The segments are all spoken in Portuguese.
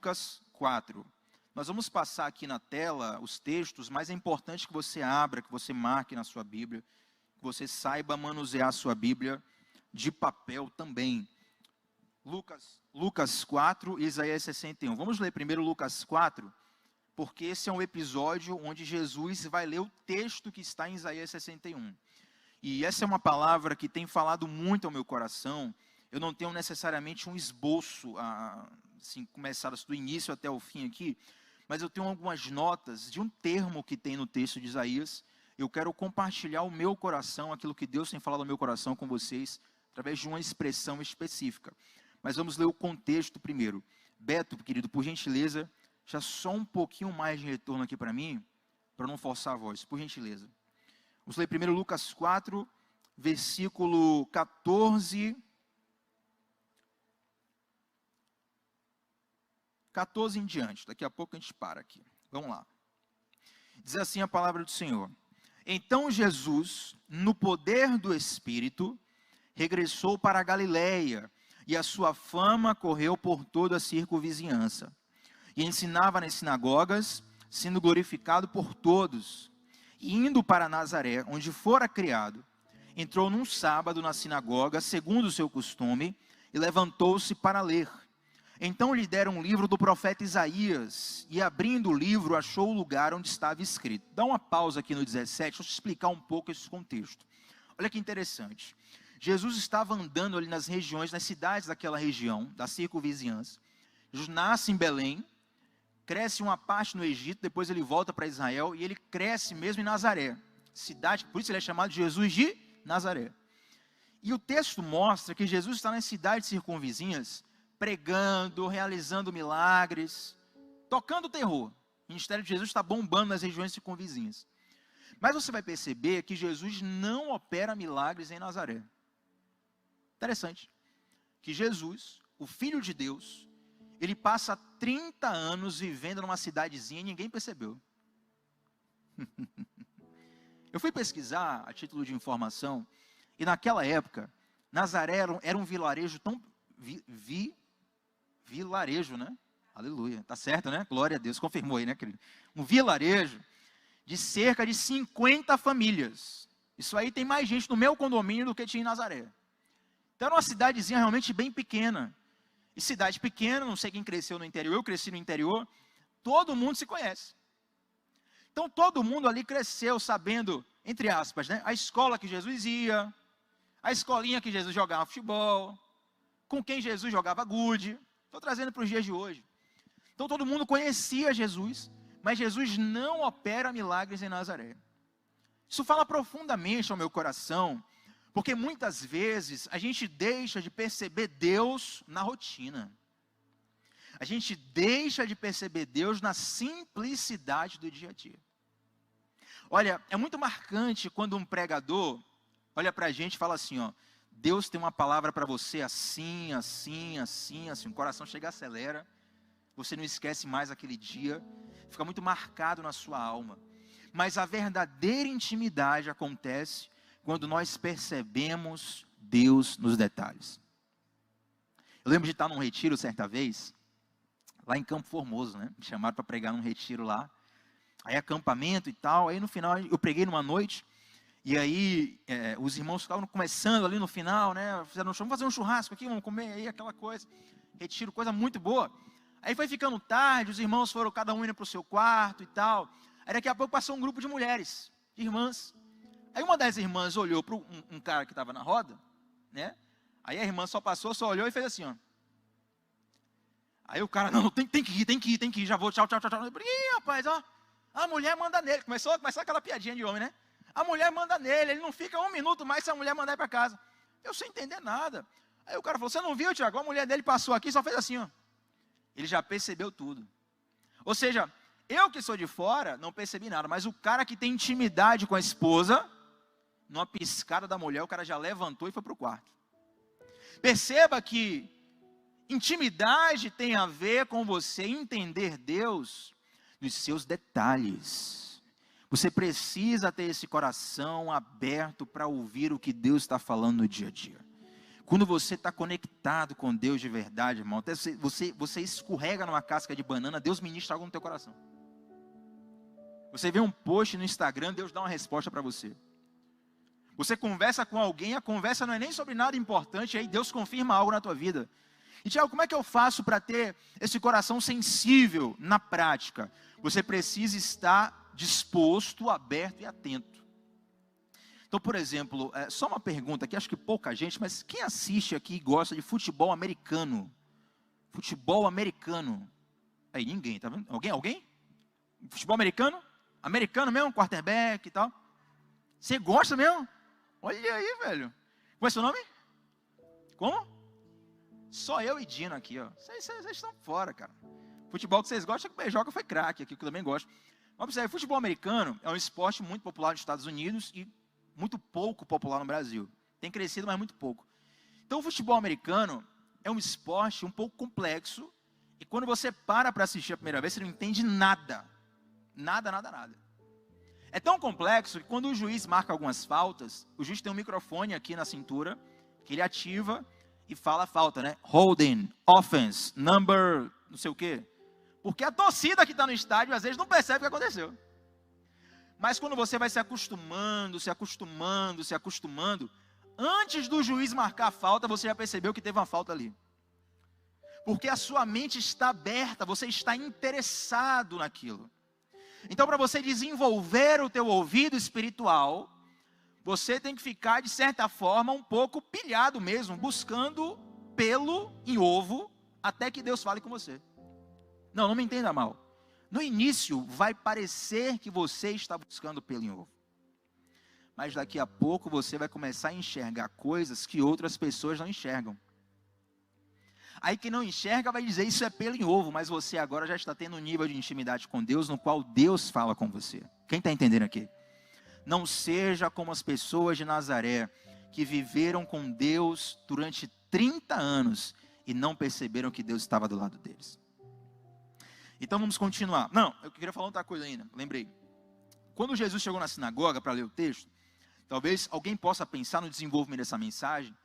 Lucas 4. Nós vamos passar aqui na tela os textos, mas é importante que você abra, que você marque na sua Bíblia, que você saiba manusear a sua Bíblia de papel também. Lucas 4 e Isaías 61. Vamos ler primeiro Lucas 4, porque esse é um episódio onde Jesus vai ler o texto que está em Isaías 61. E essa é uma palavra que tem falado muito ao meu coração. Eu não tenho necessariamente um esboço, assim, começado do início até o fim aqui, mas eu tenho algumas notas de um termo que tem no texto de Isaías. Eu quero compartilhar o meu coração, aquilo que Deus tem falado ao meu coração com vocês, através de uma expressão específica. Mas vamos ler o contexto primeiro. Beto, querido, por gentileza, já só um pouquinho mais de retorno aqui para mim, para não forçar a voz, por gentileza. Vamos ler primeiro Lucas 4, versículo 14 em diante. Daqui a pouco a gente para aqui. Vamos lá. Diz assim a palavra do Senhor. Então Jesus, no poder do Espírito, regressou para a Galileia, e a sua fama correu por toda a circunvizinhança. E ensinava nas sinagogas, sendo glorificado por todos. E indo para Nazaré, onde fora criado, entrou num sábado na sinagoga, segundo o seu costume, e levantou-se para ler. Então lhe deram um livro do profeta Isaías, e abrindo o livro, achou o lugar onde estava escrito. Dá uma pausa aqui no 17, deixa eu te explicar um pouco esse contexto. Olha que interessante. Jesus estava andando ali nas regiões, nas cidades daquela região, da circunvizinhança. Jesus nasce em Belém, cresce uma parte no Egito, depois ele volta para Israel, e ele cresce mesmo em Nazaré, cidade, por isso ele é chamado de Jesus de Nazaré. E o texto mostra que Jesus está nas cidades circunvizinhas, pregando, realizando milagres, tocando terror. O ministério de Jesus está bombando nas regiões circunvizinhas. Mas você vai perceber que Jesus não opera milagres em Nazaré. Interessante. Que Jesus, o Filho de Deus, ele passa 30 anos vivendo numa cidadezinha e ninguém percebeu. Eu fui pesquisar a título de informação, e naquela época, Nazaré era um vilarejo tão... vilarejo, né? Aleluia, tá certo, né? Glória a Deus, confirmou aí, né, querido? Um vilarejo de cerca de 50 famílias. Isso aí tem mais gente no meu condomínio do que tinha em Nazaré. Então era uma cidadezinha realmente bem pequena. E cidade pequena, não sei quem cresceu no interior, eu cresci no interior, todo mundo se conhece. Então todo mundo ali cresceu sabendo, entre aspas, né, a escola que Jesus ia, a escolinha que Jesus jogava futebol, com quem Jesus jogava gude. Estou trazendo para os dias de hoje. Então todo mundo conhecia Jesus, mas Jesus não opera milagres em Nazaré. Isso fala profundamente ao meu coração, porque muitas vezes a gente deixa de perceber Deus na rotina. A gente deixa de perceber Deus na simplicidade do dia a dia. Olha, é muito marcante quando um pregador olha para a gente e fala assim, ó, Deus tem uma palavra para você assim, assim, assim, assim. O coração chega, acelera. Você não esquece mais aquele dia. Fica muito marcado na sua alma. Mas a verdadeira intimidade acontece quando nós percebemos Deus nos detalhes. Eu lembro de estar num retiro certa vez, lá em Campo Formoso, né? Me chamaram para pregar num retiro lá. Aí acampamento e tal. Aí no final eu preguei numa noite. E aí os irmãos ficavam começando ali no final, né? Fizeram, vamos fazer um churrasco aqui, vamos comer aí aquela coisa. Retiro, coisa muito boa. Aí foi ficando tarde, os irmãos foram cada um indo para o seu quarto e tal. Aí daqui a pouco passou um grupo de mulheres, de irmãs. Aí uma das irmãs olhou para um cara que estava na roda, né? Aí a irmã só olhou e fez assim, ó. Aí o cara, não, tem que ir, já vou, tchau. Eu falei, ih, rapaz, ó, a mulher manda nele. Começou aquela piadinha de homem, né? A mulher manda nele, ele não fica um minuto mais se a mulher mandar ir para casa. Eu sem entender nada. Aí o cara falou, você não viu, Tiago? A mulher dele passou aqui e só fez assim, ó. Ele já percebeu tudo. Ou seja, eu que sou de fora, não percebi nada. Mas o cara que tem intimidade com a esposa, numa piscada da mulher, o cara já levantou e foi para o quarto. Perceba que intimidade tem a ver com você entender Deus nos seus detalhes. Você precisa ter esse coração aberto para ouvir o que Deus está falando no dia a dia. Quando você está conectado com Deus de verdade, irmão, até você escorrega numa casca de banana, Deus ministra algo no teu coração. Você vê um post no Instagram, Deus dá uma resposta para você. Você conversa com alguém, a conversa não é nem sobre nada importante, aí Deus confirma algo na tua vida. E Tiago, como é que eu faço para ter esse coração sensível na prática? Você precisa estar disposto, aberto e atento. Então, por exemplo, só uma pergunta aqui, acho que pouca gente, mas quem assiste aqui e gosta de futebol americano? Futebol americano. Aí, ninguém, tá vendo? Alguém? Futebol americano? Americano mesmo, quarterback e tal. Você gosta mesmo? Olha aí, velho. Qual é o seu nome? Como? Só eu e Dino aqui, ó. Vocês estão fora, cara. Futebol que vocês gostam, que o Beijoca foi craque aqui, que eu também gosto. Vamos observar, futebol americano é um esporte muito popular nos Estados Unidos e muito pouco popular no Brasil. Tem crescido, mas muito pouco. Então, o futebol americano é um esporte um pouco complexo. E quando você para assistir a primeira vez, você não entende nada. Nada. É tão complexo que quando o juiz marca algumas faltas, o juiz tem um microfone aqui na cintura, que ele ativa e fala a falta, né? Holding, offense, number, não sei o quê. Porque a torcida que está no estádio, às vezes, não percebe o que aconteceu. Mas quando você vai se acostumando, antes do juiz marcar a falta, você já percebeu que teve uma falta ali. Porque a sua mente está aberta, você está interessado naquilo. Então, para você desenvolver o teu ouvido espiritual, você tem que ficar, de certa forma, um pouco pilhado mesmo, buscando pelo em ovo, até que Deus fale com você. Não me entenda mal. No início, vai parecer que você está buscando pelo em ovo. Mas daqui a pouco, você vai começar a enxergar coisas que outras pessoas não enxergam. Aí quem não enxerga vai dizer, isso é pelo em ovo, mas você agora já está tendo um nível de intimidade com Deus, no qual Deus fala com você. Quem está entendendo aqui? Não seja como as pessoas de Nazaré, que viveram com Deus durante 30 anos, e não perceberam que Deus estava do lado deles. Então vamos continuar. Não, eu queria falar outra coisa ainda, lembrei. Quando Jesus chegou na sinagoga para ler o texto, talvez alguém possa pensar no desenvolvimento dessa mensagem,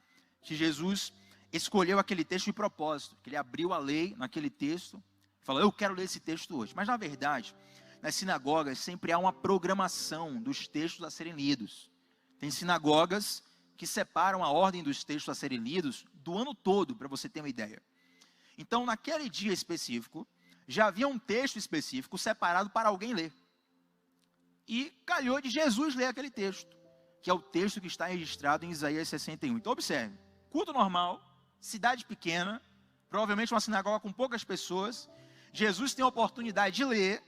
que Jesus escolheu aquele texto de propósito, que ele abriu a lei naquele texto, e falou, eu quero ler esse texto hoje. Mas na verdade, nas sinagogas sempre há uma programação dos textos a serem lidos. Tem sinagogas que separam a ordem dos textos a serem lidos do ano todo, para você ter uma ideia. Então, naquele dia específico, já havia um texto específico separado para alguém ler. E calhou de Jesus ler aquele texto, que é o texto que está registrado em Isaías 61. Então observe, culto normal, cidade pequena, provavelmente uma sinagoga com poucas pessoas, Jesus tem a oportunidade de ler,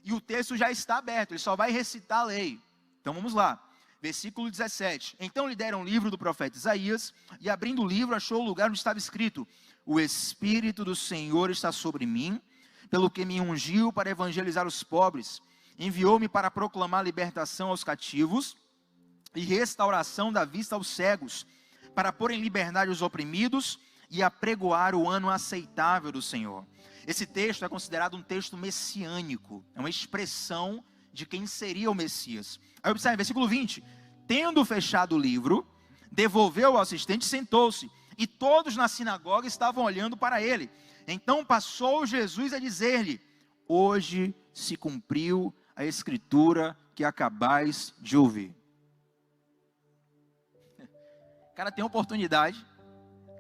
e o texto já está aberto, ele só vai recitar a lei. Então vamos lá, versículo 17. Então lhe deram o livro do profeta Isaías, e abrindo o livro achou o lugar onde estava escrito, o Espírito do Senhor está sobre mim, pelo que me ungiu para evangelizar os pobres, enviou-me para proclamar libertação aos cativos e restauração da vista aos cegos, para pôr em liberdade os oprimidos e apregoar o ano aceitável do Senhor. Esse texto é considerado um texto messiânico, é uma expressão de quem seria o Messias. Aí observe, versículo 20, tendo fechado o livro, devolveu ao assistente e sentou-se, e todos na sinagoga estavam olhando para ele. Então passou Jesus a dizer-lhe, hoje se cumpriu a escritura que acabais de ouvir. O cara tem oportunidade,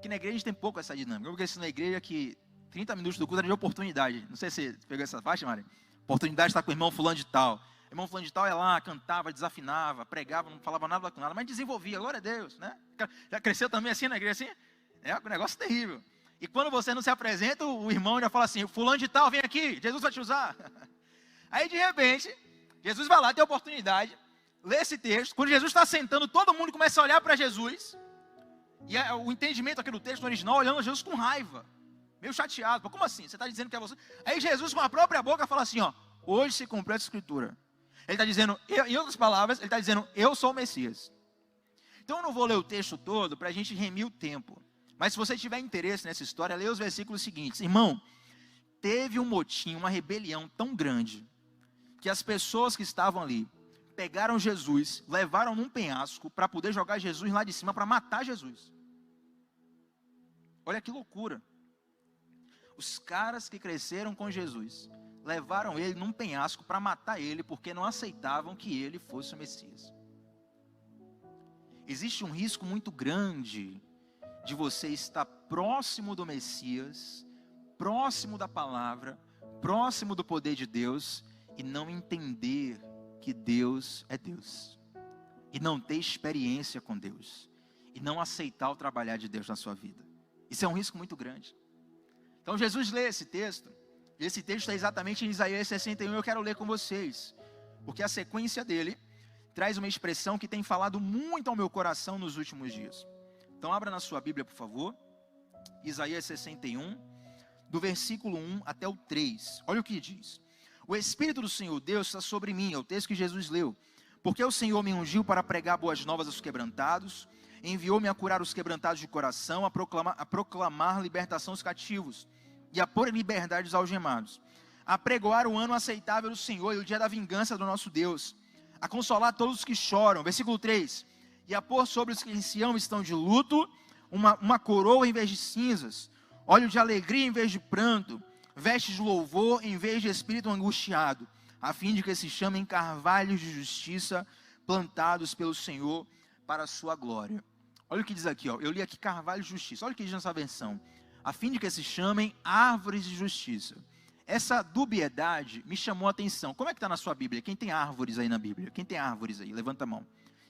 que na igreja a gente tem pouco essa dinâmica. Eu conheci na igreja que 30 minutos do culto era de oportunidade. Não sei se você pegou essa faixa, Mari. Oportunidade de estar com o irmão fulano de tal. O irmão fulano de tal ia lá, cantava, desafinava, pregava, não falava nada com nada, mas desenvolvia, glória a Deus, né? Já cresceu também assim na igreja, assim? É um negócio terrível. E quando você não se apresenta, o irmão já fala assim, fulano de tal, vem aqui, Jesus vai te usar. Aí de repente, Jesus vai lá, tem a oportunidade, lê esse texto, quando Jesus está sentando, todo mundo começa a olhar para Jesus, e o entendimento aqui do texto original, olhando Jesus com raiva, meio chateado, como assim? Você está dizendo que é você? Aí Jesus com a própria boca fala assim, ó, hoje se cumpre a escritura. Ele está dizendo, em outras palavras, ele está dizendo, eu sou o Messias. Então eu não vou ler o texto todo para a gente remir o tempo. Mas se você tiver interesse nessa história, leia os versículos seguintes. Irmão, teve um motim, uma rebelião tão grande, que as pessoas que estavam ali, pegaram Jesus, levaram num penhasco, para poder jogar Jesus lá de cima, para matar Jesus. Olha que loucura. Os caras que cresceram com Jesus levaram ele num penhasco para matar ele, porque não aceitavam que ele fosse o Messias. Existe um risco muito grande de você estar próximo do Messias, próximo da palavra, próximo do poder de Deus, e não entender que Deus é Deus, e não ter experiência com Deus, e não aceitar o trabalhar de Deus na sua vida. Isso é um risco muito grande. Então Jesus lê esse texto, e esse texto é exatamente em Isaías 61, eu quero ler com vocês, porque a sequência dele traz uma expressão que tem falado muito ao meu coração nos últimos dias. Então abra na sua Bíblia, por favor, Isaías 61, do versículo 1 até o 3, olha o que diz. O Espírito do Senhor Deus está sobre mim, é o texto que Jesus leu, porque o Senhor me ungiu para pregar boas novas aos quebrantados, enviou-me a curar os quebrantados de coração, a proclamar libertação aos cativos, e a pôr em liberdade os algemados, a pregoar o ano aceitável do Senhor e o dia da vingança do nosso Deus, a consolar todos os que choram, versículo 3, e a pôr sobre os que em Sião estão de luto, uma coroa em vez de cinzas, óleo de alegria em vez de pranto, vestes de louvor em vez de espírito angustiado, a fim de que se chamem carvalhos de justiça, plantados pelo Senhor para a sua glória. Olha o que diz aqui, ó. Eu li aqui carvalho de justiça, olha o que diz nessa versão, a fim de que se chamem árvores de justiça. Essa dubiedade me chamou a atenção. Como é que está na sua Bíblia? Quem tem árvores aí na Bíblia? Quem tem árvores aí? Levanta a mão.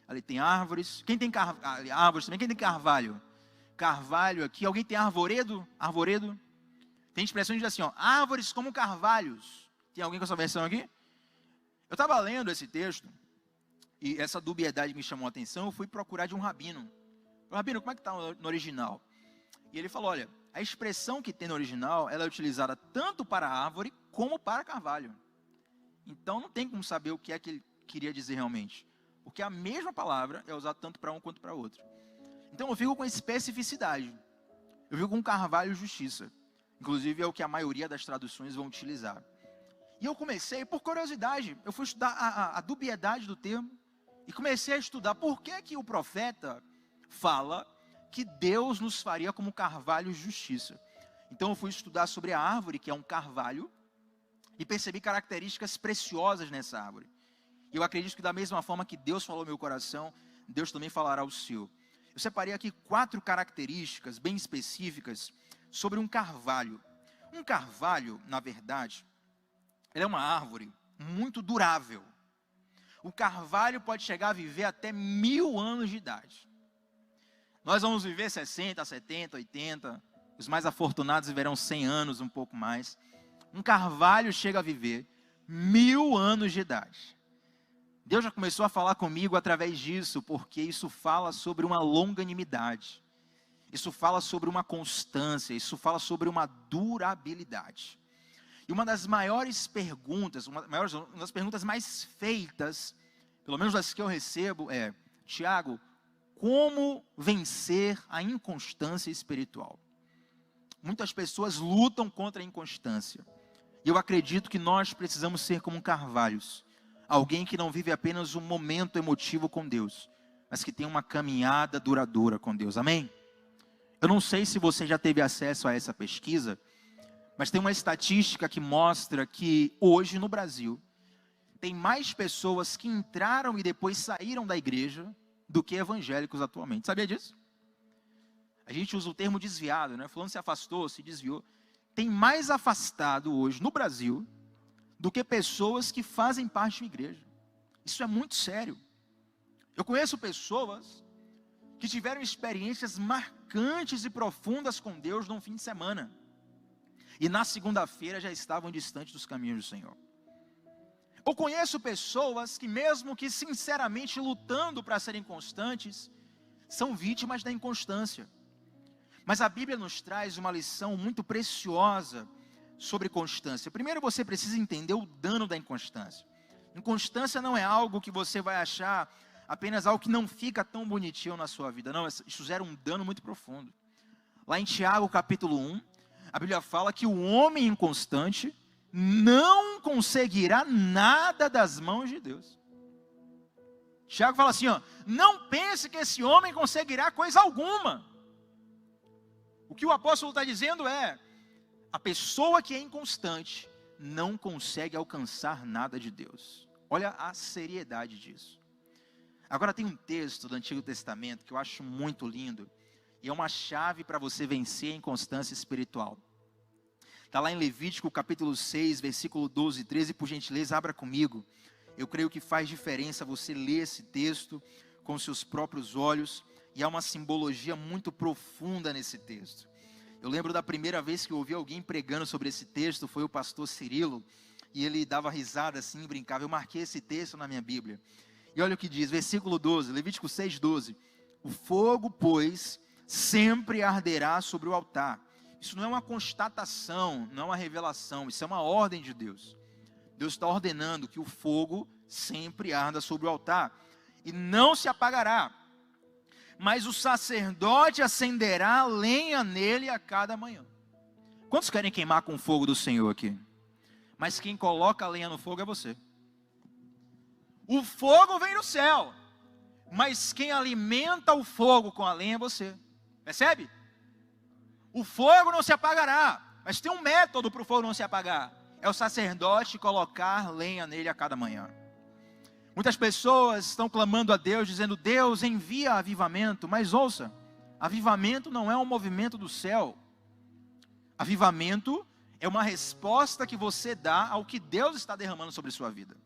Ali tem árvores. Quem tem árvores também? Quem tem carvalho? Carvalho aqui. Alguém tem arvoredo? Arvoredo? Tem expressão que diz assim, ó, árvores como carvalhos. Tem alguém com essa versão aqui? Eu estava lendo esse texto, e essa dubiedade me chamou a atenção, eu fui procurar de um rabino. Rabino, como é que está no original? E ele falou, olha, a expressão que tem no original, ela é utilizada tanto para árvore, como para carvalho. Então não tem como saber o que é que ele queria dizer realmente. Porque a mesma palavra é usada tanto para um quanto para outro. Então eu fico com especificidade. Eu fico com carvalho e justiça. Inclusive é o que a maioria das traduções vão utilizar. E eu comecei, por curiosidade, eu fui estudar a dubiedade do termo. E comecei a estudar por que o profeta fala que Deus nos faria como carvalho de justiça. Então eu fui estudar sobre a árvore, que é um carvalho, e percebi características preciosas nessa árvore. E eu acredito que da mesma forma que Deus falou ao meu coração, Deus também falará ao seu. Eu separei aqui 4 características bem específicas sobre um carvalho. Um carvalho, na verdade, ele é uma árvore muito durável. O carvalho pode chegar a viver até 1000 anos de idade. Nós vamos viver 60, 70, 80. Os mais afortunados viverão 100 anos, um pouco mais. Um carvalho chega a viver 1000 anos de idade. Deus já começou a falar comigo através disso, porque isso fala sobre uma longanimidade. Isso fala sobre uma constância, isso fala sobre uma durabilidade. E uma das maiores perguntas, uma das perguntas mais feitas, pelo menos das que eu recebo, é: Tiago, como vencer a inconstância espiritual? Muitas pessoas lutam contra a inconstância. E eu acredito que nós precisamos ser como carvalhos. Alguém que não vive apenas um momento emotivo com Deus, mas que tem uma caminhada duradoura com Deus. Amém? Eu não sei se você já teve acesso a essa pesquisa, mas tem uma estatística que mostra que hoje no Brasil, tem mais pessoas que entraram e depois saíram da igreja do que evangélicos atualmente. Sabia disso? A gente usa o termo desviado, né? Fulano se afastou, se desviou. Tem mais afastado hoje no Brasil do que pessoas que fazem parte de uma igreja. Isso é muito sério. Eu conheço pessoas que tiveram experiências marcantes e profundas com Deus num fim de semana. E na segunda-feira já estavam distantes dos caminhos do Senhor. Eu conheço pessoas que, mesmo que sinceramente lutando para serem constantes, são vítimas da inconstância. Mas a Bíblia nos traz uma lição muito preciosa sobre constância. Primeiro você precisa entender o dano da inconstância. Inconstância não é algo que você vai achar apenas algo que não fica tão bonitinho na sua vida. Não, isso gera um dano muito profundo. Lá em Tiago capítulo 1, a Bíblia fala que o homem inconstante não conseguirá nada das mãos de Deus. Tiago fala assim, ó, não pense que esse homem conseguirá coisa alguma. O que o apóstolo está dizendo é, a pessoa que é inconstante não consegue alcançar nada de Deus. Olha a seriedade disso. Agora tem um texto do Antigo Testamento que eu acho muito lindo, e é uma chave para você vencer a inconstância espiritual. Está lá em Levítico capítulo 6, versículo 12 e 13, por gentileza, abra comigo. Eu creio que faz diferença você ler esse texto com seus próprios olhos, e há uma simbologia muito profunda nesse texto. Eu lembro da primeira vez que eu ouvi alguém pregando sobre esse texto, foi o pastor Cirilo, e ele dava risada assim, brincava. Eu marquei esse texto na minha Bíblia. E olha o que diz, versículo 12, Levítico 6, 12. O fogo, pois, sempre arderá sobre o altar. Isso não é uma constatação, não é uma revelação, isso é uma ordem de Deus. Deus está ordenando que o fogo sempre arda sobre o altar, e não se apagará. Mas o sacerdote acenderá lenha nele a cada manhã. Quantos querem queimar com o fogo do Senhor aqui? Mas quem coloca a lenha no fogo é você. O fogo vem do céu, mas quem alimenta o fogo com a lenha é você. Percebe? O fogo não se apagará, mas tem um método para o fogo não se apagar. É o sacerdote colocar lenha nele a cada manhã. Muitas pessoas estão clamando a Deus, dizendo, Deus envia avivamento. Mas ouça, avivamento não é um movimento do céu. Avivamento é uma resposta que você dá ao que Deus está derramando sobre sua vida.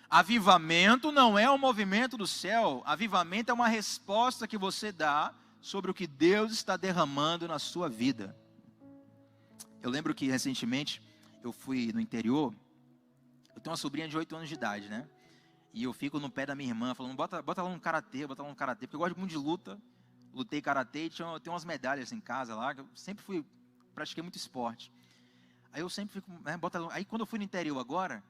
Avivamento não é um movimento do céu. Avivamento é uma resposta que você dá sobre o que Deus está derramando na sua vida. Eu lembro que recentemente eu fui no interior. Eu tenho uma sobrinha de 8 anos de idade, né? E eu fico no pé da minha irmã, falando, bota ela no karatê, porque eu gosto muito de luta. Lutei karatê, eu tenho umas medalhas em casa lá, que eu sempre pratiquei muito esporte. Aí eu sempre fico, né, aí quando eu fui no interior agora,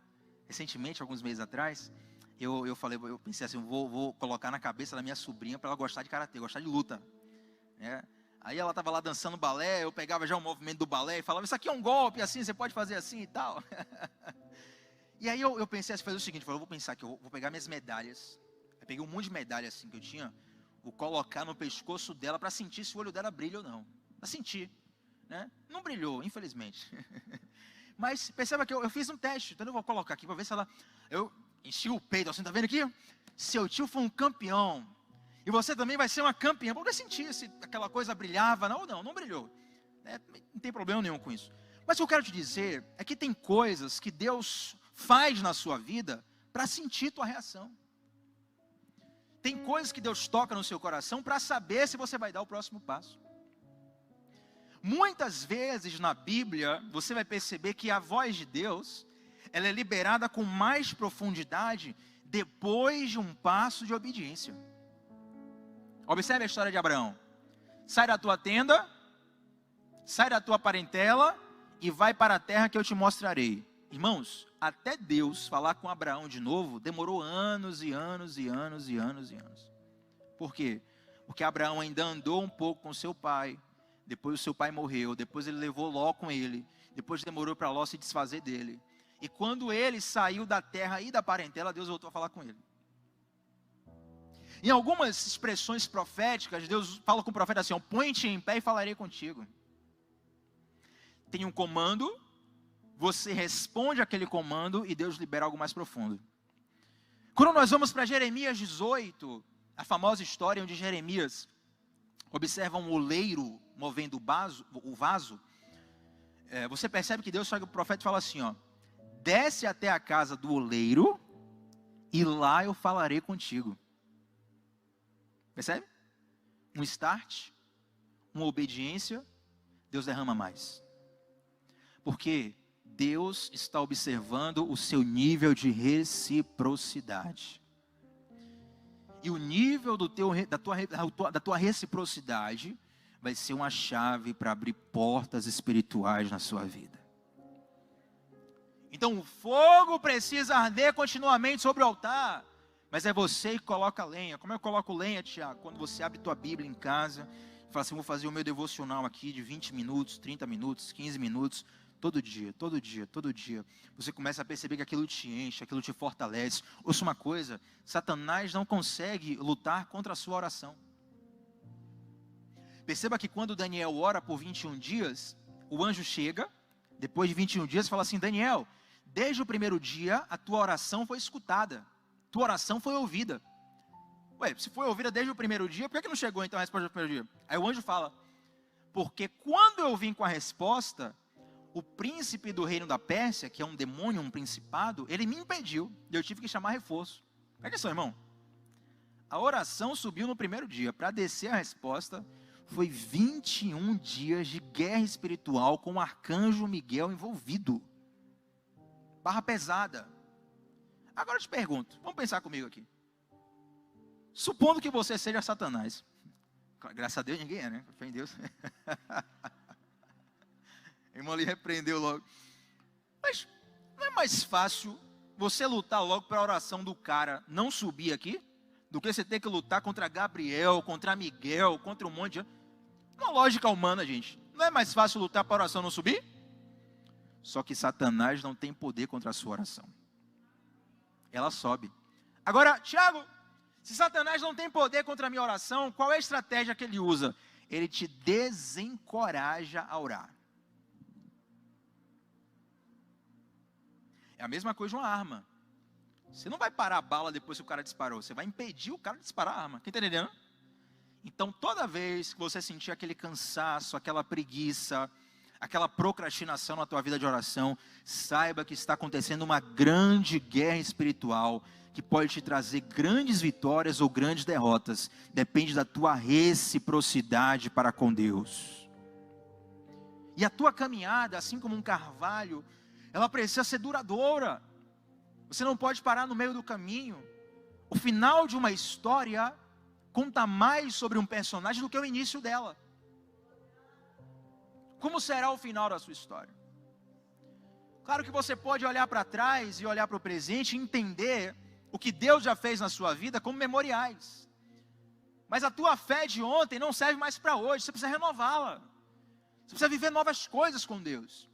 recentemente, alguns meses atrás, eu pensei assim, vou colocar na cabeça da minha sobrinha para ela gostar de karatê, gostar de luta. Né? Aí ela estava lá dançando balé, eu pegava já o movimento do balé e falava, isso aqui é um golpe, assim, você pode fazer assim e tal. E aí eu pensei assim, fazer o seguinte, eu vou pensar que eu vou pegar minhas medalhas, eu peguei um monte de medalhas assim que eu tinha, vou colocar no pescoço dela para sentir se o olho dela brilha ou não, para sentir, né? Não brilhou, infelizmente, mas perceba que eu fiz um teste, então eu vou colocar aqui para ver se ela, eu enchi o peito assim, tá vendo aqui? Seu tio foi um campeão, e você também vai ser uma campeã, para sentir se aquela coisa brilhava, não brilhou, né? Não tem problema nenhum com isso, mas o que eu quero te dizer é que tem coisas que Deus faz na sua vida para sentir tua reação. Tem coisas que Deus toca no seu coração para saber se você vai dar o próximo passo. Muitas vezes na Bíblia, você vai perceber que a voz de Deus, ela é liberada com mais profundidade depois de um passo de obediência. Observe a história de Abraão. Sai da tua tenda, sai da tua parentela e vai para a terra que eu te mostrarei. Irmãos, até Deus falar com Abraão de novo, demorou anos e anos e anos e anos e anos. Por quê? Porque Abraão ainda andou um pouco com seu pai, depois o seu pai morreu, depois ele levou Ló com ele, depois demorou para Ló se desfazer dele. E quando ele saiu da terra e da parentela, Deus voltou a falar com ele. Em algumas expressões proféticas, Deus fala com o profeta assim, põe-te em pé e falarei contigo. Tem um comando, você responde aquele comando e Deus libera algo mais profundo. Quando nós vamos para Jeremias 18, a famosa história onde Jeremias observa um oleiro movendo o vaso, você percebe que Deus chega o profeta e fala assim, desce até a casa do oleiro e lá eu falarei contigo. Percebe? Um start, uma obediência, Deus derrama mais. Porque Deus está observando o seu nível de reciprocidade. E o nível da tua reciprocidade vai ser uma chave para abrir portas espirituais na sua vida. Então o fogo precisa arder continuamente sobre o altar. Mas é você que coloca lenha. Como eu coloco lenha, Tiago? Quando você abre tua Bíblia em casa, e fala assim, vou fazer o meu devocional aqui de 20 minutos, 30 minutos, 15 minutos, todo dia, todo dia, todo dia. Você começa a perceber que aquilo te enche, aquilo te fortalece. Ouça uma coisa, Satanás não consegue lutar contra a sua oração. Perceba que quando Daniel ora por 21 dias, o anjo chega, depois de 21 dias, e fala assim: Daniel, desde o primeiro dia, a tua oração foi escutada, tua oração foi ouvida. Ué, se foi ouvida desde o primeiro dia, por que não chegou então a resposta do primeiro dia? Aí o anjo fala: porque quando eu vim com a resposta, o príncipe do reino da Pérsia, que é um demônio, um principado, ele me impediu, e eu tive que chamar reforço. Presta atenção, irmão. A oração subiu no primeiro dia, para descer a resposta, foi 21 dias de guerra espiritual com o arcanjo Miguel envolvido. Barra pesada. Agora eu te pergunto, vamos pensar comigo aqui. Supondo que você seja Satanás. Graças a Deus ninguém é, né? Fé em Deus. O irmão ali repreendeu logo. Mas não é mais fácil você lutar logo para a oração do cara não subir aqui, do que você ter que lutar contra Gabriel, contra Miguel, contra um monte de... Uma lógica humana, gente. Não é mais fácil lutar para a oração não subir? Só que Satanás não tem poder contra a sua oração. Ela sobe. Agora, Tiago, se Satanás não tem poder contra a minha oração, qual é a estratégia que ele usa? Ele te desencoraja a orar. É a mesma coisa de uma arma. Você não vai parar a bala depois que o cara disparou. Você vai impedir o cara de disparar a arma. Quem está entendendo? Então, toda vez que você sentir aquele cansaço, aquela preguiça, aquela procrastinação na tua vida de oração, saiba que está acontecendo uma grande guerra espiritual que pode te trazer grandes vitórias ou grandes derrotas. Depende da tua reciprocidade para com Deus. E a tua caminhada, assim como um carvalho, ela precisa ser duradoura. Você não pode parar no meio do caminho. O final de uma história conta mais sobre um personagem do que o início dela. Como será o final da sua história? Claro que você pode olhar para trás e olhar para o presente e entender o que Deus já fez na sua vida como memoriais. Mas a tua fé de ontem não serve mais para hoje, você precisa renová-la. Você precisa viver novas coisas com Deus.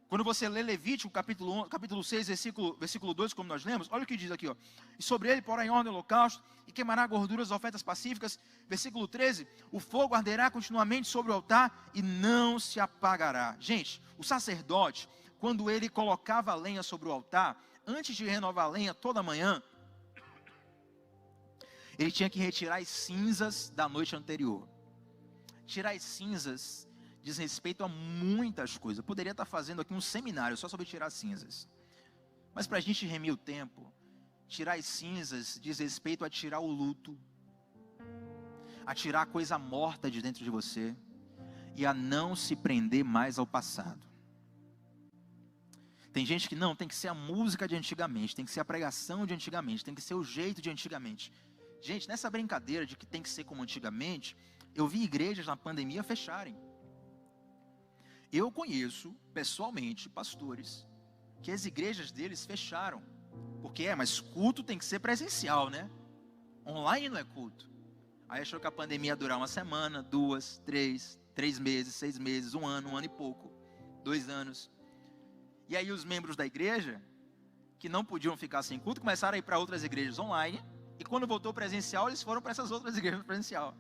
Quando você lê Levítico, capítulo 6, versículo 2, como nós lemos, olha o que diz aqui, ó. E sobre ele porá em ordem o holocausto, e queimará gorduras das ofertas pacíficas. Versículo 13, o fogo arderá continuamente sobre o altar, e não se apagará. Gente, o sacerdote, quando ele colocava a lenha sobre o altar, antes de renovar a lenha toda manhã, ele tinha que retirar as cinzas da noite anterior. Tirar as cinzas diz respeito a muitas coisas. Eu poderia estar fazendo aqui um seminário só sobre tirar cinzas. Mas para a gente remir o tempo, tirar as cinzas diz respeito a tirar o luto, a tirar a coisa morta de dentro de você e a não se prender mais ao passado. Tem gente que não, tem que ser a música de antigamente, tem que ser a pregação de antigamente, tem que ser o jeito de antigamente. Gente, nessa brincadeira de que tem que ser como antigamente, eu vi igrejas na pandemia fecharem. Eu conheço, pessoalmente, pastores, que as igrejas deles fecharam. Porque mas culto tem que ser presencial, né? Online não é culto. Aí achou que a pandemia ia durar uma semana, 2, 3 meses, 6 meses, um ano e pouco, 2 anos. E aí os membros da igreja, que não podiam ficar sem culto, começaram a ir para outras igrejas online. E quando voltou presencial, eles foram para essas outras igrejas presencial.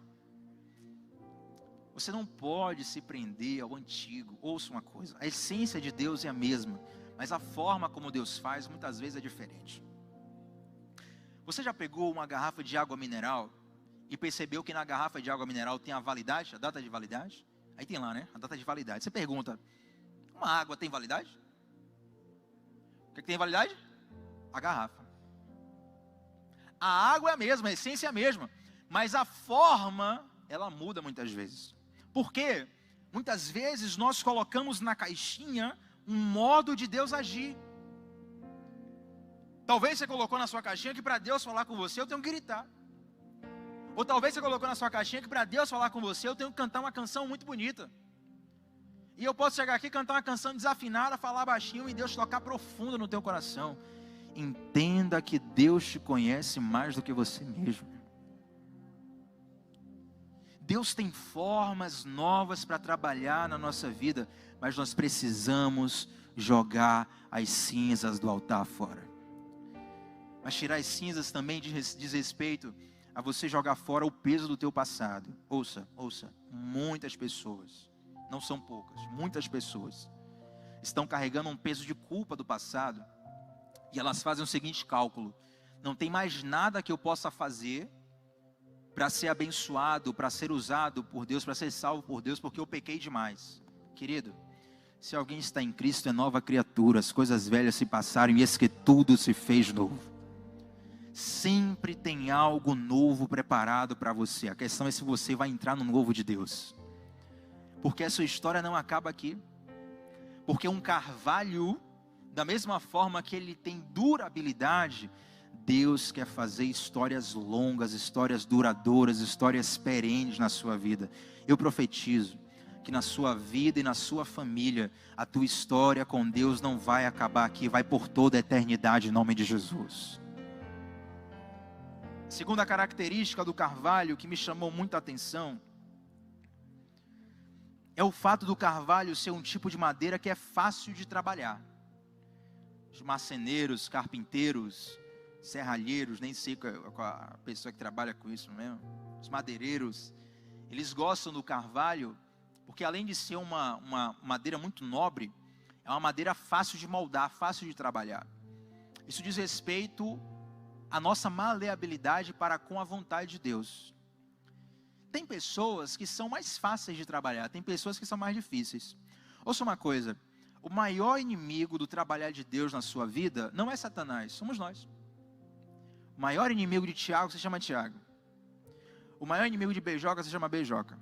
Você não pode se prender ao antigo. Ouça uma coisa, a essência de Deus é a mesma, mas a forma como Deus faz muitas vezes é diferente. Você já pegou uma garrafa de água mineral e percebeu que na garrafa de água mineral tem a validade, a data de validade? Aí tem lá, né? A data de validade. Você pergunta, uma água tem validade? O que tem validade? A garrafa. A água é a mesma, a essência é a mesma, mas a forma, ela muda muitas vezes. Por quê? Muitas vezes nós colocamos na caixinha um modo de Deus agir. Talvez você colocou na sua caixinha que para Deus falar com você eu tenho que gritar. Ou talvez você colocou na sua caixinha que para Deus falar com você eu tenho que cantar uma canção muito bonita. E eu posso chegar aqui, cantar uma canção desafinada, falar baixinho e Deus tocar profundo no teu coração. Entenda que Deus te conhece mais do que você mesmo. Deus tem formas novas para trabalhar na nossa vida, mas nós precisamos jogar as cinzas do altar fora. Mas tirar as cinzas também diz respeito a você jogar fora o peso do teu passado. Ouça, muitas pessoas, não são poucas, muitas pessoas estão carregando um peso de culpa do passado, e elas fazem o seguinte cálculo: não tem mais nada que eu possa fazer para ser abençoado, para ser usado por Deus, para ser salvo por Deus, porque eu pequei demais. Querido, se alguém está em Cristo, é nova criatura, as coisas velhas se passaram e eis que tudo se fez novo. Sempre tem algo novo preparado para você. A questão é se você vai entrar no novo de Deus. Porque a sua história não acaba aqui. Porque um carvalho, da mesma forma que ele tem durabilidade, Deus quer fazer histórias longas, histórias duradouras, histórias perenes na sua vida. Eu profetizo que na sua vida e na sua família, a tua história com Deus não vai acabar aqui, vai por toda a eternidade em nome de Jesus. A segunda característica do carvalho que me chamou muita atenção é o fato do carvalho ser um tipo de madeira que é fácil de trabalhar. Os marceneiros, carpinteiros, serralheiros, nem sei qual a pessoa que trabalha com isso mesmo, os madeireiros, eles gostam do carvalho porque além de ser uma madeira muito nobre, é uma madeira fácil de moldar, fácil de trabalhar. Isso diz respeito à nossa maleabilidade para com a vontade de Deus. Tem pessoas que são mais fáceis de trabalhar, tem pessoas que são mais difíceis. Ouça uma coisa, o maior inimigo do trabalhar de Deus na sua vida não é Satanás, somos nós. O maior inimigo de Tiago se chama Tiago. O maior inimigo de Beijoca se chama Beijoca.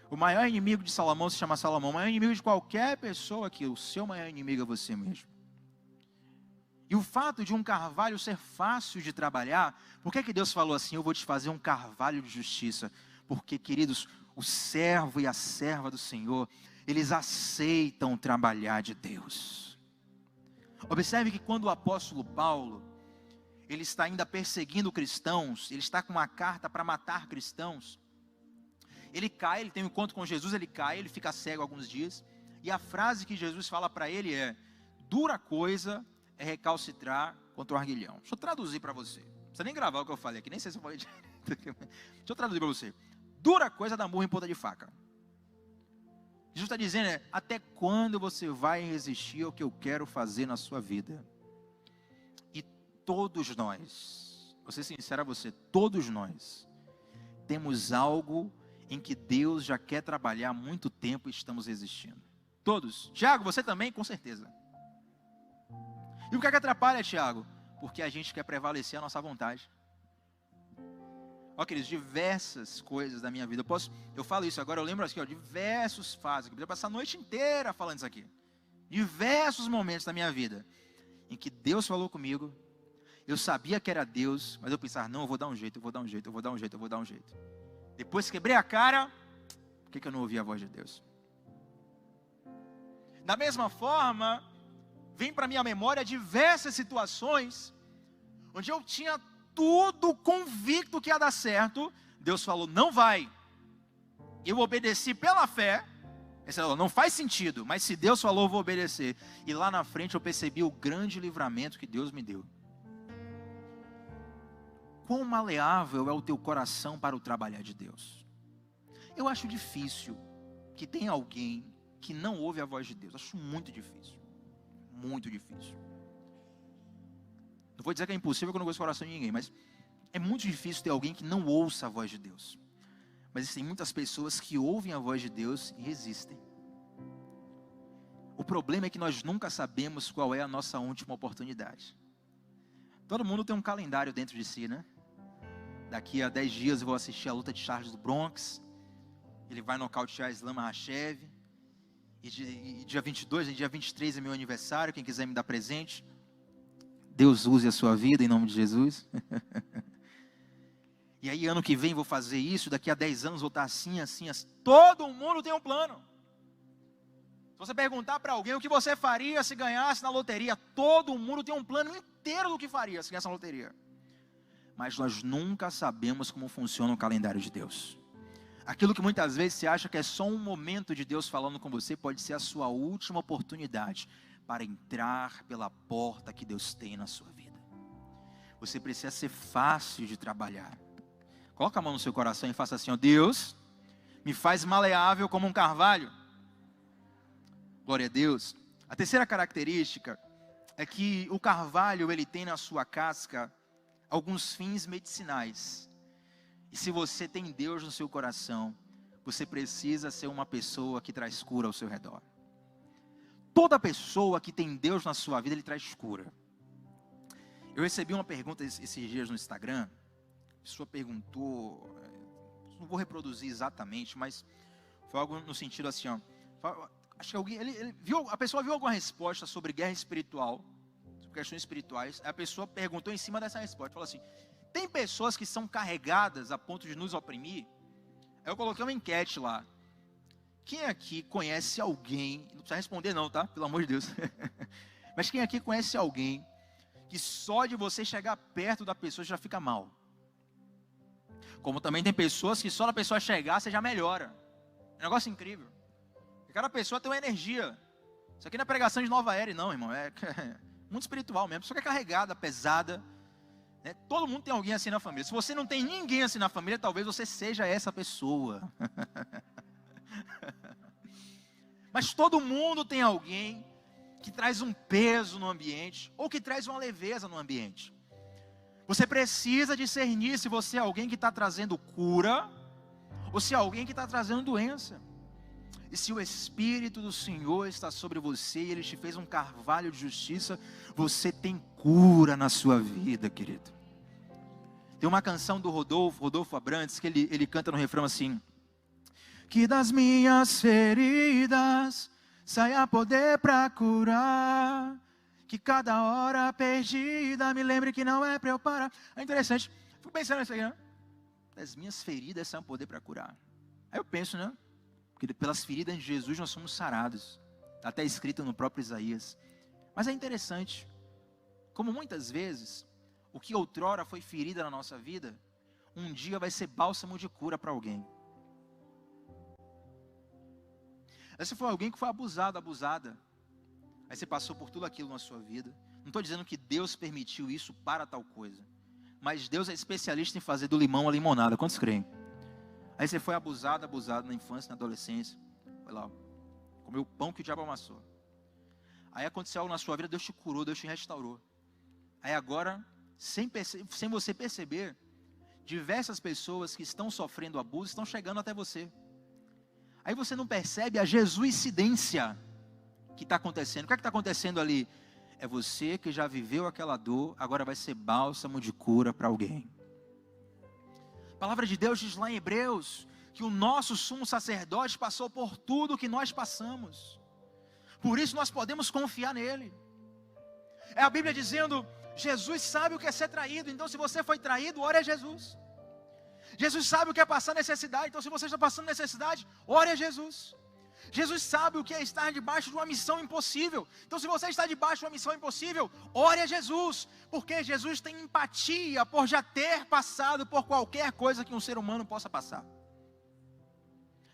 O maior inimigo de Salomão se chama Salomão. O maior inimigo de qualquer pessoa aqui, o seu maior inimigo é você mesmo. E o fato de um carvalho ser fácil de trabalhar, por que Deus falou assim, eu vou te fazer um carvalho de justiça? Porque, queridos, o servo e a serva do Senhor, eles aceitam trabalhar de Deus. Observe que quando o apóstolo Paulo, ele está ainda perseguindo cristãos, ele está com uma carta para matar cristãos, ele cai, ele tem um encontro com Jesus, ele cai, ele fica cego alguns dias, e a frase que Jesus fala para ele é, dura coisa é recalcitrar contra o arguilhão. Deixa eu traduzir para você, não precisa nem gravar o que eu falei aqui, nem sei se eu falei direito, deixa eu traduzir para você, dura coisa dá murro em ponta de faca. Jesus está dizendo, até quando você vai resistir ao que eu quero fazer na sua vida? E todos nós, vou ser sincero a você, todos nós, temos algo em que Deus já quer trabalhar há muito tempo e estamos resistindo. Todos. Tiago, você também? Com certeza. E o que é que atrapalha, Tiago? Porque a gente quer prevalecer a nossa vontade. Ó, queridos, diversas coisas da minha vida. Eu falo isso agora, eu lembro aqui, ó, diversos fases. Eu podia passar a noite inteira falando isso aqui. Diversos momentos da minha vida em que Deus falou comigo, eu sabia que era Deus, mas eu pensava, não, eu vou dar um jeito, eu vou dar um jeito, eu vou dar um jeito, eu vou dar um jeito. Depois quebrei a cara, por que eu não ouvi a voz de Deus? Da mesma forma, vem para minha memória diversas situações, onde eu tinha tudo convicto que ia dar certo, Deus falou, não vai. Eu obedeci pela fé, não faz sentido, mas se Deus falou, eu vou obedecer. E lá na frente eu percebi o grande livramento que Deus me deu. Quão maleável é o teu coração para o trabalhar de Deus? Eu acho difícil que tenha alguém que não ouve a voz de Deus. Acho muito difícil. Muito difícil. Não vou dizer que é impossível que eu não conheço o coração de ninguém, mas é muito difícil ter alguém que não ouça a voz de Deus. Mas existem muitas pessoas que ouvem a voz de Deus e resistem. O problema é que nós nunca sabemos qual é a nossa última oportunidade. Todo mundo tem um calendário dentro de si, né? Daqui a 10 dias eu vou assistir a luta de Charles do Bronx. Ele vai nocautear Islam Makhachev. E dia 22 e dia 23 é meu aniversário. Quem quiser me dar presente. Deus use a sua vida em nome de Jesus. E aí ano que vem vou fazer isso. Daqui a 10 anos vou estar assim, assim, assim. Todo mundo tem um plano. Se você perguntar para alguém o que você faria se ganhasse na loteria. Todo mundo tem um plano inteiro do que faria se ganhasse na loteria. Mas nós nunca sabemos como funciona o calendário de Deus. Aquilo que muitas vezes você acha que é só um momento de Deus falando com você, pode ser a sua última oportunidade para entrar pela porta que Deus tem na sua vida. Você precisa ser fácil de trabalhar. Coloca a mão no seu coração e faça assim, ó, Deus, me faz maleável como um carvalho. Glória a Deus. A terceira característica é que o carvalho, ele tem na sua casca alguns fins medicinais. E se você tem Deus no seu coração, você precisa ser uma pessoa que traz cura ao seu redor. Toda pessoa que tem Deus na sua vida, ele traz cura. Eu recebi uma pergunta esses dias no Instagram. A pessoa perguntou, não vou reproduzir exatamente, mas foi algo no sentido assim, ó, acho que alguém, a pessoa viu alguma resposta sobre guerra espiritual, sobre questões espirituais. A pessoa perguntou em cima dessa resposta, falou assim: tem pessoas que são carregadas a ponto de nos oprimir? Aí eu coloquei uma enquete lá. Quem aqui conhece alguém, não precisa responder não, tá? Pelo amor de Deus. Mas quem aqui conhece alguém que só de você chegar perto da pessoa já fica mal? Como também tem pessoas que só da pessoa chegar você já melhora. É um negócio incrível. Cada pessoa tem uma energia. Isso aqui não é pregação de nova era não, irmão. É muito espiritual mesmo. A pessoa que é carregada, pesada. Né? Todo mundo tem alguém assim na família. Se você não tem ninguém assim na família, talvez você seja essa pessoa. Mas todo mundo tem alguém que traz um peso no ambiente, ou que traz uma leveza no ambiente. Você precisa discernir se você é alguém que está trazendo cura, ou se é alguém que está trazendo doença. E se o Espírito do Senhor está sobre você, e Ele te fez um carvalho de justiça, você tem cura na sua vida, querido. Tem uma canção do Rodolfo Abrantes, que ele canta no refrão assim: que das minhas feridas saia poder para curar, que cada hora perdida me lembre que não é para eu parar. É interessante, fico pensando nisso aqui, né? Das minhas feridas saia poder para curar. Aí eu penso, né? Porque pelas feridas de Jesus nós somos sarados. Está até escrito no próprio Isaías. Mas é interessante, como muitas vezes, o que outrora foi ferida na nossa vida, um dia vai ser bálsamo de cura para alguém. Aí você foi alguém que foi abusado, abusada. Aí você passou por tudo aquilo na sua vida. Não estou dizendo que Deus permitiu isso para tal coisa. Mas Deus é especialista em fazer do limão a limonada. Quantos creem? Aí você foi abusado na infância, na adolescência. Foi lá, comeu o pão que o diabo amassou. Aí aconteceu algo na sua vida, Deus te curou, Deus te restaurou. Aí agora, sem você perceber, diversas pessoas que estão sofrendo abuso estão chegando até você. Aí você não percebe a jesuicidência que está acontecendo. O que é que está acontecendo ali? É você que já viveu aquela dor, agora vai ser bálsamo de cura para alguém. A palavra de Deus diz lá em Hebreus, que o nosso sumo sacerdote passou por tudo que nós passamos. Por isso nós podemos confiar nele. É a Bíblia dizendo, Jesus sabe o que é ser traído, então se você foi traído, ore a Jesus. Jesus sabe o que é passar necessidade, então se você está passando necessidade, ore a Jesus. Jesus sabe o que é estar debaixo de uma missão impossível, então se você está debaixo de uma missão impossível, ore a Jesus, porque Jesus tem empatia por já ter passado por qualquer coisa que um ser humano possa passar.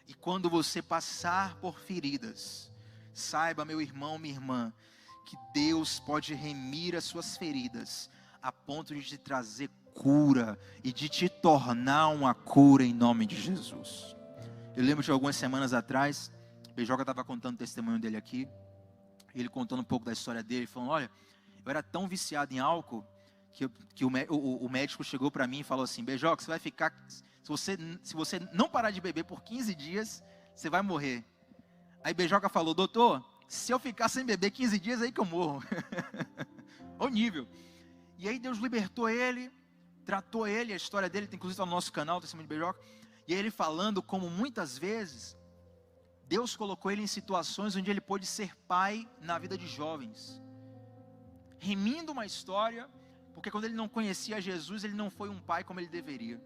E quando você passar por feridas, saiba, meu irmão, minha irmã, que Deus pode remir as suas feridas, a ponto de te trazer cura e de te tornar uma cura em nome de Jesus. Eu lembro de algumas semanas atrás, o Bejoca estava contando o testemunho dele aqui, ele contando um pouco da história dele, falando, olha, eu era tão viciado em álcool, que o médico chegou para mim e falou assim, Bejoca, você vai ficar, se você não parar de beber por 15 dias, você vai morrer. Aí Bejoca falou, doutor, se eu ficar sem beber 15 dias, aí que eu morro. Olha o nível. E aí Deus libertou ele, tratou ele, a história dele, inclusive está no nosso canal, Testemunho de Bejoca. E aí ele falando como muitas vezes, Deus colocou ele em situações onde ele pôde ser pai na vida de jovens. Remindo uma história, porque quando ele não conhecia Jesus, ele não foi um pai como ele deveria.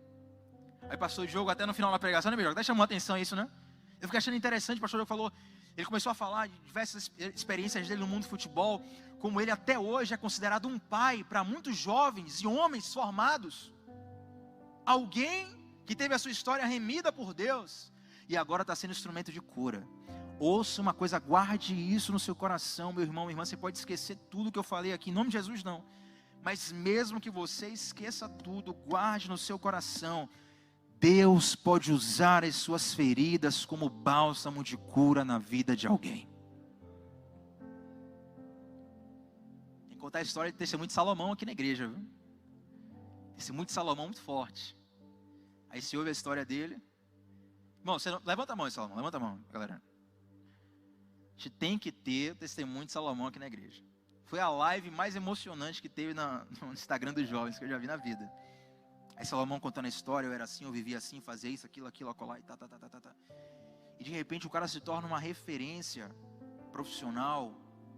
Aí pastor Diogo, até no final da pregação, né Bejoca? Até chamou a atenção isso, né? Eu fiquei achando interessante, o pastor Diogo falou, ele começou a falar de diversas experiências dele no mundo do futebol, como ele até hoje é considerado um pai para muitos jovens e homens formados. Alguém que teve a sua história remida por Deus e agora está sendo instrumento de cura. Ouça uma coisa, guarde isso no seu coração, meu irmão, minha irmã. Você pode esquecer tudo que eu falei aqui, em nome de Jesus não. Mas mesmo que você esqueça tudo, guarde no seu coração. Deus pode usar as suas feridas como bálsamo de cura na vida de alguém. Tem que contar a história de testemunho de Salomão aqui na igreja, viu? Testemunho de Salomão muito forte. Aí se ouve a história dele. Irmão, levanta a mão, Salomão, levanta a mão, galera. A gente tem que ter o testemunho de Salomão aqui na igreja. Foi a live mais emocionante que teve no Instagram dos jovens que eu já vi na vida. Aí Salomão contando a história, eu era assim, eu vivia assim, fazia isso, aquilo, acolá, e tá. E de repente o cara se torna uma referência profissional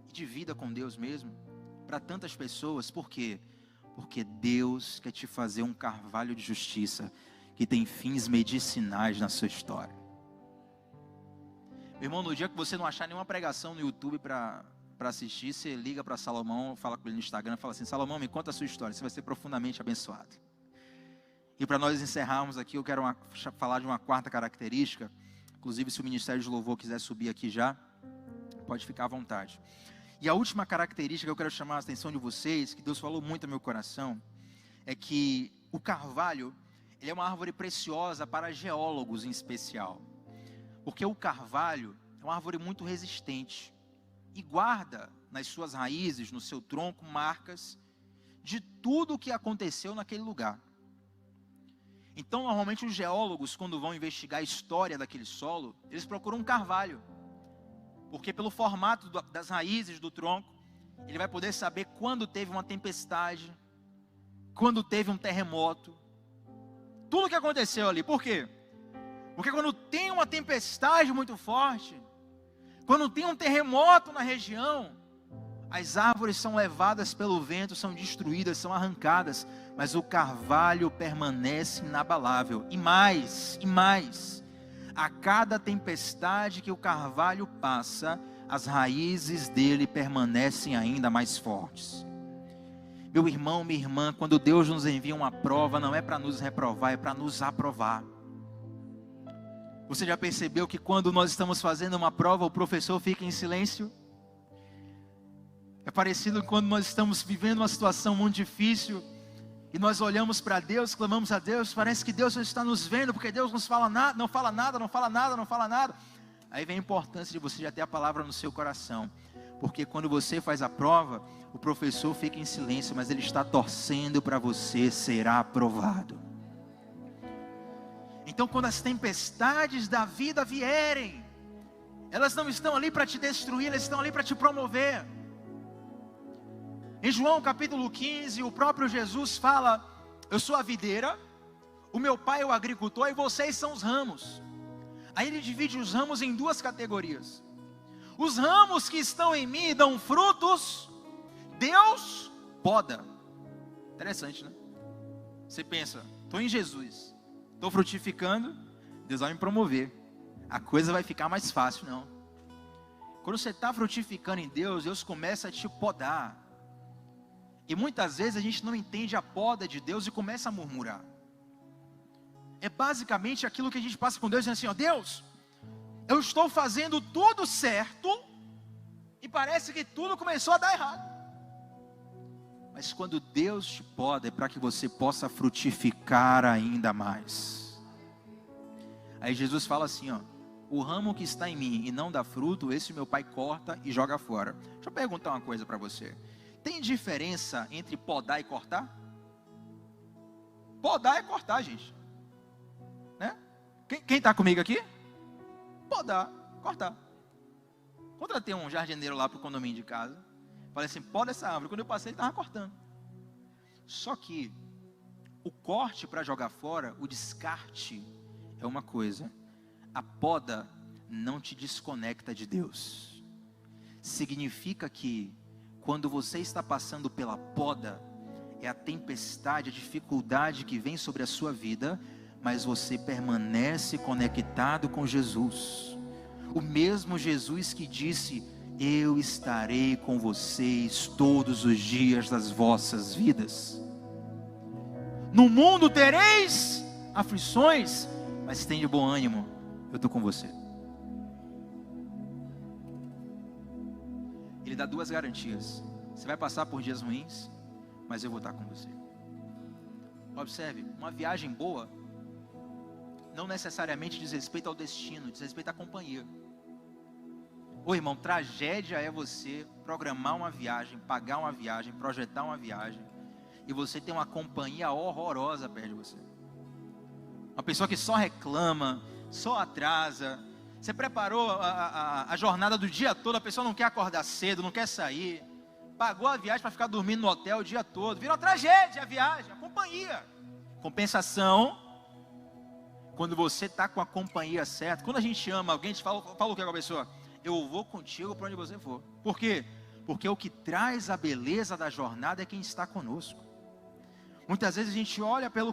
e de vida com Deus mesmo, para tantas pessoas. Por quê? Porque Deus quer te fazer um carvalho de justiça, que tem fins medicinais na sua história. Meu irmão, no dia que você não achar nenhuma pregação no YouTube para assistir, você liga para Salomão, fala com ele no Instagram, fala assim: Salomão, me conta a sua história, você vai ser profundamente abençoado. E para nós encerrarmos aqui, eu quero falar de uma quarta característica. Inclusive, se o Ministério de Louvor quiser subir aqui já, pode ficar à vontade. E a última característica que eu quero chamar a atenção de vocês, que Deus falou muito no meu coração, é que o carvalho, ele é uma árvore preciosa para geólogos em especial. Porque o carvalho é uma árvore muito resistente e guarda nas suas raízes, no seu tronco, marcas de tudo o que aconteceu naquele lugar. Então, normalmente os geólogos, quando vão investigar a história daquele solo, eles procuram um carvalho. Porque pelo formato das raízes do tronco, ele vai poder saber quando teve uma tempestade, quando teve um terremoto, tudo o que aconteceu ali. Por quê? Porque quando tem uma tempestade muito forte, quando tem um terremoto na região, as árvores são levadas pelo vento, são destruídas, são arrancadas, mas o carvalho permanece inabalável. E mais, a cada tempestade que o carvalho passa, as raízes dele permanecem ainda mais fortes. Meu irmão, minha irmã, quando Deus nos envia uma prova, não é para nos reprovar, é para nos aprovar. Você já percebeu que quando nós estamos fazendo uma prova, o professor fica em silêncio? É parecido quando nós estamos vivendo uma situação muito difícil e nós olhamos para Deus, clamamos a Deus, parece que Deus não está nos vendo, porque Deus não fala nada. Aí vem a importância de você já ter a palavra no seu coração, porque quando você faz a prova, o professor fica em silêncio, mas ele está torcendo para você ser aprovado. Então, quando as tempestades da vida vierem, elas não estão ali para te destruir, elas estão ali para te promover. Em João capítulo 15, o próprio Jesus fala: eu sou a videira, o meu pai é o agricultor e vocês são os ramos. Aí ele divide os ramos em duas categorias. Os ramos que estão em mim dão frutos, Deus poda. Interessante, né? Você pensa, estou em Jesus, estou frutificando, Deus vai me promover, a coisa vai ficar mais fácil. Não. Quando você está frutificando em Deus, Deus começa a te podar. E muitas vezes a gente não entende a poda de Deus e começa a murmurar. É basicamente aquilo que a gente passa com Deus, dizendo assim: ó, Deus, eu estou fazendo tudo certo e parece que tudo começou a dar errado. Mas quando Deus te poda, é para que você possa frutificar ainda mais. Aí Jesus fala assim, ó: o ramo que está em mim e não dá fruto, esse meu pai corta e joga fora. Deixa eu perguntar uma coisa para você. Tem diferença entre podar e cortar? Podar é cortar, gente, né? Quem está comigo aqui? Podar, cortar. Contratei um jardineiro lá para o condomínio de casa. Falei assim: poda essa árvore. Quando eu passei, ele estava cortando. Só que o corte para jogar fora, o descarte é uma coisa. A poda não te desconecta de Deus. Significa que quando você está passando pela poda, é a tempestade, a dificuldade que vem sobre a sua vida, mas você permanece conectado com Jesus. O mesmo Jesus que disse: eu estarei com vocês todos os dias das vossas vidas. No mundo tereis aflições, mas tenha bom ânimo, eu estou com você. Ele dá duas garantias: você vai passar por dias ruins, mas eu vou estar com você. Observe, uma viagem boa não necessariamente diz respeito ao destino, diz respeito à companhia. Ô irmão, tragédia é você programar uma viagem, pagar uma viagem, projetar uma viagem, e você tem uma companhia horrorosa perto de você. Uma pessoa que só reclama, só atrasa. Você preparou a jornada do dia todo, a pessoa não quer acordar cedo, não quer sair. Pagou a viagem para ficar dormindo no hotel o dia todo. Virou tragédia a viagem, a companhia. Compensação, quando você está com a companhia certa. Quando a gente ama alguém, a gente fala o que com a pessoa? Eu vou contigo para onde você for. Por quê? Porque o que traz a beleza da jornada é quem está conosco. Muitas vezes a gente olha para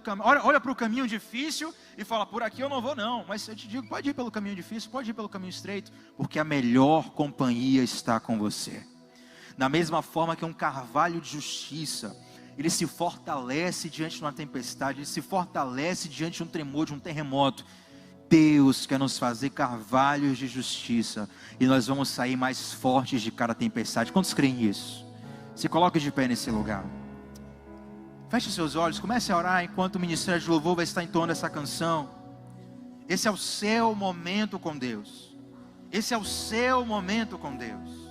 o caminho difícil e fala, por aqui eu não vou não. Mas eu te digo, pode ir pelo caminho difícil, pode ir pelo caminho estreito, porque a melhor companhia está com você. Da mesma forma que um carvalho de justiça, ele se fortalece diante de uma tempestade, ele se fortalece diante de um tremor, de um terremoto. Deus quer nos fazer carvalhos de justiça, e nós vamos sair mais fortes de cada tempestade. Quantos creem nisso? Se coloque de pé nesse lugar. Feche seus olhos, comece a orar enquanto o Ministério de Louvor vai estar entoando essa canção. Esse é o seu momento com Deus. Esse é o seu momento com Deus.